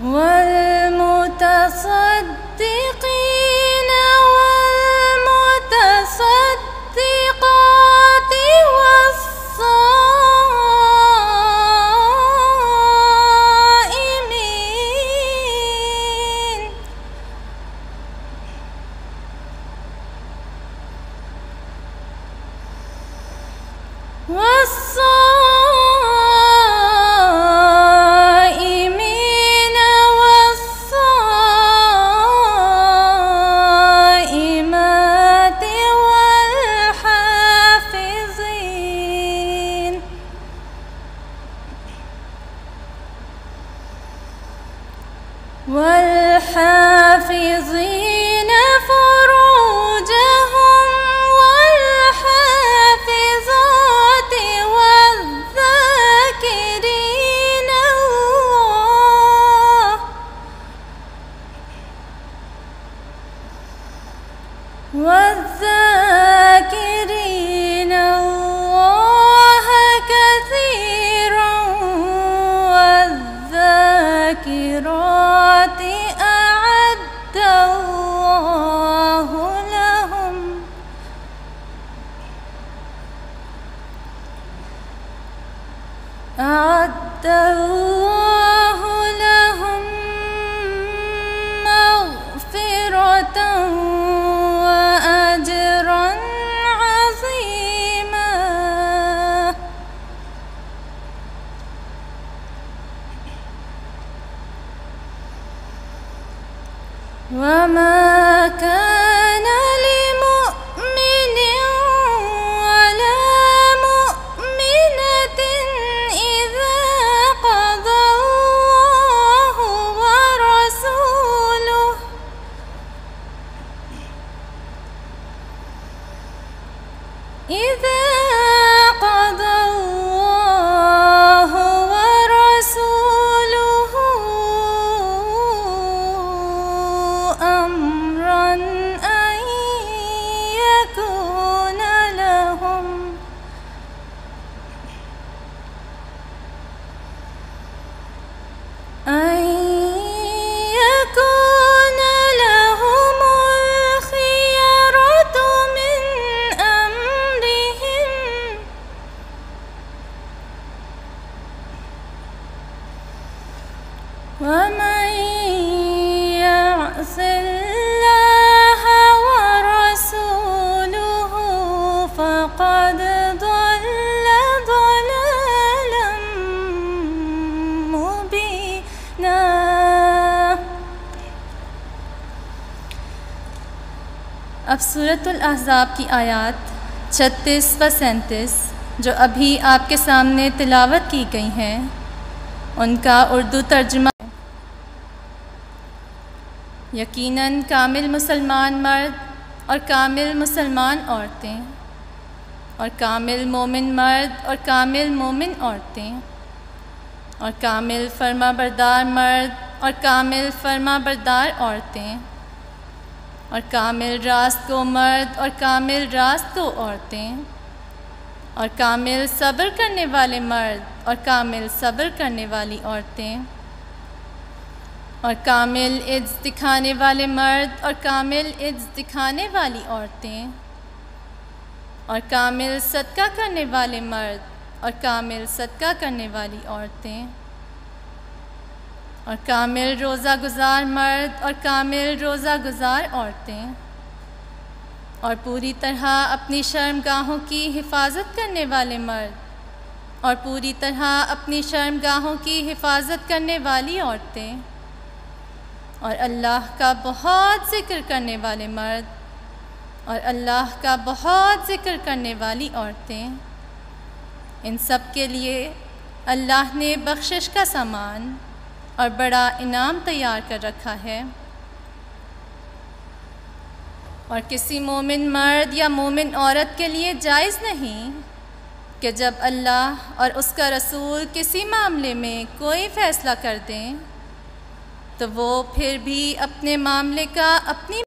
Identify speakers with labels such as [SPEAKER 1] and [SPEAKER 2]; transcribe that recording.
[SPEAKER 1] والمتصدقين والمتصدقات والصائمين والصائمات والحافظين فروجهم والحافظات والذاكرين الله كثيرا والذاكرات أعد الله لهم مغفرة وأجرا عظيما. وما كان لمؤمن ولا مؤمنة إذا قضى الله ورسوله أمرا أن يكون لهم الخيرة من أمرهم. ومن يعص الله ورسوله فقد ضل ضلالا مبينا. اب سورۃ الاحزاب کی آیات 36 و 37 جو ابھی آپ کے سامنے تلاوت کی گئی ہیں ان کا اردو ترجمہ یقیناً کامل مسلمان مرد اور کامل مسلمان عورتیں اور کامل مومن مرد اور کامل مومن عورتیں اور کامل فرما بردار مرد اور کامل فرما بردار عورتیں اور کامل راست گو مرد اور کامل راست گو عورتیں اور کامل صبر کرنے والے مرد اور کامل صبر کرنے والی عورتیں اور کامل عجز دکھانے والے مرد اور کامل عجز دکھانے والی عورتیں اور کامل صدقہ کرنے والے مرد اور کامل صدقہ کرنے والی عورتیں اور کامل روزہ گزار مرد اور کامل روزہ گزار عورتیں اور پوری طرح اپنی شرمگاہوں کی حفاظت کرنے والے مرد اور پوری طرح اپنی شرمگاہوں کی حفاظت کرنے والی عورتیں اور اللہ کا بہت ذکر کرنے والے مرد اور اللہ کا بہت ذکر کرنے والی عورتیں، ان سب کے لیے اللہ نے بخشش کا سامان اور بڑا انعام تیار کر رکھا ہے۔ اور کسی مومن مرد یا مومن عورت کے لیے جائز نہیں کہ جب اللہ اور اس کا رسول کسی معاملے میں کوئی فیصلہ کر دیں تو وہ پھر بھی اپنے معاملے کا اپنی